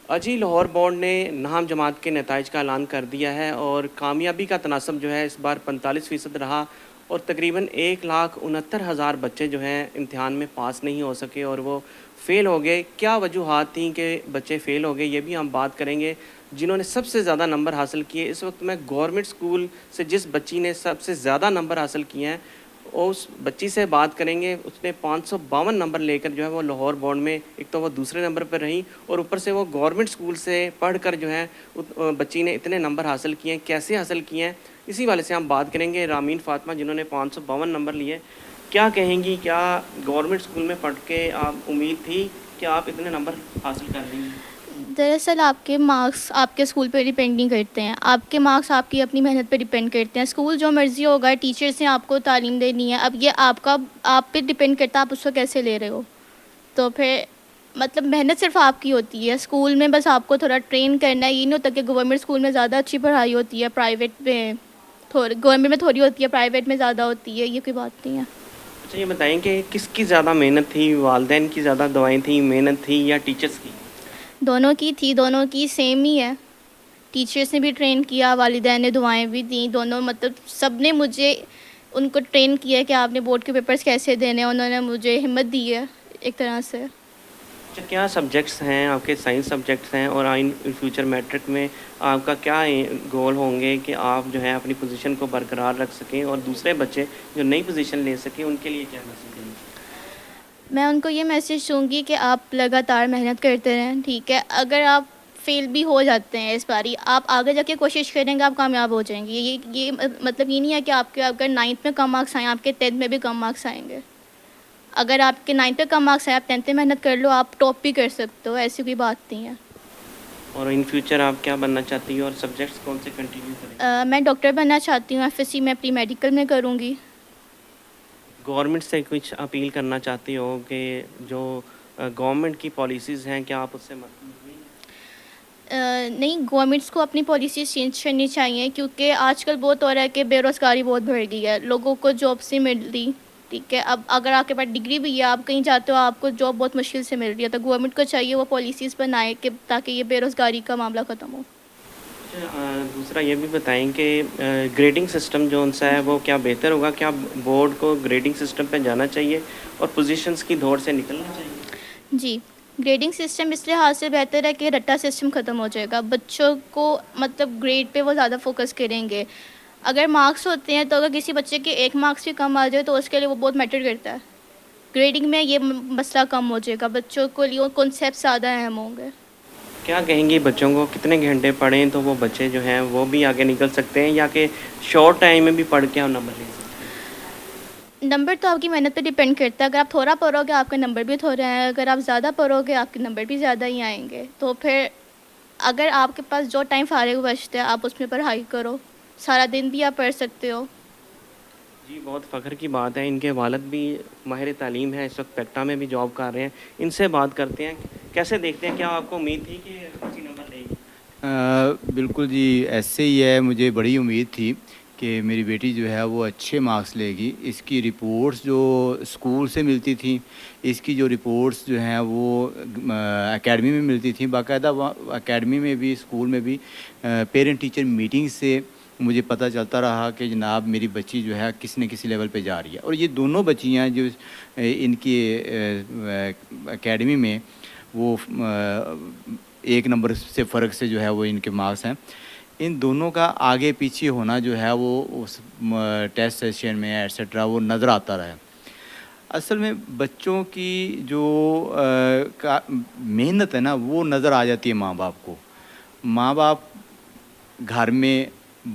اجی Lahore board نے نہم جماعت کے نتائج کا اعلان کر دیا ہے اور کامیابی کا تناسب جو ہے اس بار 45% رہا اور تقریباً 1,69,000 بچے جو ہیں امتحان میں پاس نہیں ہو سکے اور وہ فیل ہو گئے۔ کیا وجوہات تھیں کہ بچے فیل ہو گئے، یہ بھی ہم بات کریں گے۔ جنہوں نے سب سے زیادہ نمبر حاصل کیے، اس وقت میں گورنمنٹ اسکول سے جس بچی نے سب سے زیادہ نمبر حاصل کیے ہیں اس بچی سے بات کریں گے۔ اس نے 552 نمبر لے کر جو ہے وہ لاہور بورڈ میں ایک تو وہ دوسرے نمبر پر رہیں اور اوپر سے وہ گورنمنٹ اسکول سے پڑھ کر جو ہے بچی نے اتنے نمبر حاصل کیے ہیں، کیسے حاصل کیے ہیں، اسی والے سے ہم بات کریں گے۔ رامین فاطمہ جنہوں نے 552 نمبر لیے، کیا کہیں گی؟ کیا گورنمنٹ اسکول میں پڑھ کے آپ امید تھی کہ آپ اتنے نمبر حاصل کر لیں گی؟ دراصل آپ کے مارکس آپ کے اسکول پہ ڈپینڈ نہیں کرتے ہیں، آپ کے مارکس آپ کی اپنی محنت پہ ڈپینڈ کرتے ہیں۔ اسکول جو مرضی ہوگا، ٹیچرس نے آپ کو تعلیم دینی ہے، اب یہ آپ پہ ڈپینڈ کرتا ہے آپ اس کو کیسے لے رہے ہو۔ تو پھر مطلب محنت صرف آپ کی ہوتی ہے، اسکول میں بس آپ کو تھوڑا ٹرین کرنا ہے۔ یہ نہیں ہوتا کہ گورنمنٹ اسکول میں زیادہ اچھی پڑھائی ہوتی ہے، پرائیویٹ میں گورنمنٹ میں تھوڑی ہوتی ہے، پرائیویٹ میں زیادہ ہوتی ہے، یہ کوئی بات نہیں ہے۔ اچھا، یہ بتائیں کہ کس کی زیادہ محنت تھی؟ والدین کی زیادہ دعائیں تھیں، محنت تھی، یا ٹیچرس کی؟ دونوں کی تھی، دونوں کی سیم ہی ہے۔ ٹیچرس نے بھی ٹرین کیا، والدین نے دعائیں بھی دیں، دونوں مطلب سب نے مجھے ان کو ٹرین کیا کہ آپ نے بورڈ کے پیپرز کیسے دینے ہیں، انہوں نے مجھے ہمت دی ہے ایک طرح سے۔ اچھا، کیا سبجیکٹس ہیں آپ کے؟ سائنس سبجیکٹس ہیں، اور ان فیوچر میٹرک میں آپ کا کیا گول ہوں گے کہ آپ جو ہے اپنی پوزیشن کو برقرار رکھ سکیں اور دوسرے بچے جو نئی پوزیشن لے سکیں ان کے لیے کیا میسج دیں گے؟ میں ان کو یہ میسج دوں گی کہ آپ لگاتار محنت کرتے رہیں، ٹھیک ہے؟ اگر آپ فیل بھی ہو جاتے ہیں اس باری، آپ آگے جا کے کوشش کریں گے، آپ کامیاب ہو جائیں گے۔ یہ مطلب یہ نہیں ہے کہ آپ کے اگر 9th میں کم مارکس آئیں آپ کے 10th میں بھی کم مارکس آئیں گے۔ اگر آپ کے 9th پہ کم مارکس آئے، آپ 10th میں محنت کر لو، آپ ٹاپ بھی کر سکتے ہو، ایسی کوئی بات نہیں ہے۔ اور ان فیوچر آپ کیا بننا چاہتی ہو اور سبجیکٹس کون سے کنٹینیو کریں؟ میں ڈاکٹر بننا چاہتی ہوں، FSC میں پری میڈیکل میں کروں گی۔ گورنمنٹ سے کچھ اپیل کرنا چاہتی ہو کہ جو گورنمنٹ کی پالیسیز ہیں، کیا آپ اس سے مطمئن ہیں؟ نہیں، گورنمنٹس کو اپنی پالیسیز چینج کرنی چاہیے، کیونکہ آج کل بہت ہو رہا ہے کہ بے روزگاری بہت بڑھ گئی ہے، لوگوں کو جابس نہیں مل رہی، ٹھیک ہے؟ اب اگر آپ کے پاس ڈگری بھی ہے، آپ کہیں جاتے ہو، آپ کو جاب بہت مشکل سے مل رہی ہے، تو گورنمنٹ کو چاہیے وہ پالیسیز بنائے کہ تاکہ یہ بے روزگاری کا معاملہ ختم ہو۔ اچھا، دوسرا یہ بھی بتائیں کہ گریڈنگ سسٹم جو ان سا ہے وہ کیا بہتر ہوگا؟ کیا بورڈ کو گریڈنگ سسٹم پہ جانا چاہیے اور پوزیشنز کی دوڑ سے نکلنا چاہیے؟ جی، گریڈنگ سسٹم اس لحاظ سے بہتر ہے کہ رٹا سسٹم ختم ہو جائے گا، بچوں کو مطلب گریڈ پہ وہ زیادہ فوکس کریں گے۔ اگر مارکس ہوتے ہیں تو اگر کسی بچے کے 1 مارکس بھی کم آ جائے تو اس کے لیے وہ بہت میٹر کرتا ہے۔ گریڈنگ میں یہ مسئلہ کم ہو جائے گا، بچوں کو لیے کانسیپٹ زیادہ اہم ہوں گے۔ کیا کہیں گی بچوں کو کتنے گھنٹے پڑھیں تو وہ بچے جو ہیں وہ بھی آگے نکل سکتے ہیں، یا کہ شارٹ ٹائم میں بھی پڑھ کے ہم نمبر لے سکتے ہیں؟ نمبر تو آپ کی محنت پہ ڈیپینڈ کرتا ہے، اگر آپ تھوڑا پڑھو گے آپ کے نمبر بھی تھوڑے ہیں، اگر آپ زیادہ پڑھو گے آپ کے نمبر بھی زیادہ ہی آئیں گے۔ تو پھر اگر آپ کے پاس جو ٹائم فارغ بچتا ہے آپ اس میں پڑھائی کرو، سارا دن بھی آپ پڑھ سکتے ہو۔ جی، بہت فخر کی بات ہے، ان کے والد بھی ماہر تعلیم ہیں، اس وقت پیکٹا میں بھی جاب کر رہے ہیں۔ ان سے بات کرتے ہیں، کیسے دیکھتے ہیں؟ کیا آپ کو امید تھی کہ اچھی نمبر لے گی؟ بالکل جی، ایسے ہی ہے، مجھے بڑی امید تھی کہ میری بیٹی جو ہے وہ اچھے مارکس لے گی۔ اس کی رپورٹس جو اسکول سے ملتی تھیں، اس کی جو رپورٹس جو ہیں وہ اکیڈمی میں ملتی تھیں، باقاعدہ اکیڈمی میں بھی اسکول میں بھی پیرنٹ ٹیچر میٹنگ سے مجھے پتہ چلتا رہا کہ جناب میری بچی جو ہے کسی نہ کسی لیول پہ جا رہی ہے۔ اور یہ دونوں بچیاں جو ان کی اکیڈمی میں وہ 1 نمبر سے فرق سے جو ہے وہ ان کے مارکس ہیں، ان دونوں کا آگے پیچھے ہونا جو ہے وہ اس ٹیسٹ سیشن میں ایٹسٹرا وہ نظر آتا رہا۔ اصل میں بچوں کی جو محنت ہے نا وہ نظر آ جاتی ہے ماں باپ کو۔ ماں باپ گھر میں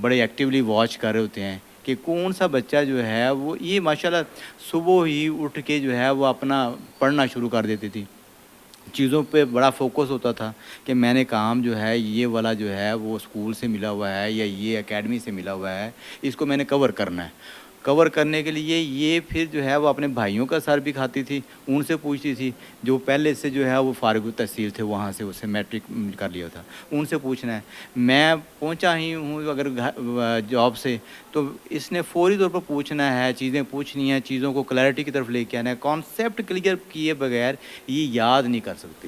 بڑے ایکٹیولی واچ کر رہے ہوتے ہیں کہ کون سا بچہ جو ہے وہ یہ ماشاءاللہ صبح ہی اٹھ کے جو ہے وہ اپنا پڑھنا شروع کر دیتی تھی، چیزوں پہ بڑا فوکس ہوتا تھا کہ میں نے کام جو ہے یہ والا جو ہے وہ اسکول سے ملا ہوا ہے یا یہ اکیڈمی سے ملا ہوا ہے، اس کو میں نے کور کرنا ہے۔ کور کرنے کے لیے یہ پھر جو ہے وہ اپنے بھائیوں کا سر بھی کھاتی تھی، ان سے پوچھتی تھی جو پہلے سے جو ہے وہ فارغ التحصیل تھے، وہاں سے اسے میٹرک کر لیا تھا، ان سے پوچھنا ہے۔ میں پہنچا ہی ہوں اگر جاب سے تو اس نے فوری طور پر پوچھنا ہے، چیزیں پوچھنی ہیں، چیزوں کو کلیئرٹی کی طرف لے کے آنا ہے۔ کانسیپٹ کلیئر کیے بغیر یہ یاد نہیں کر سکتی۔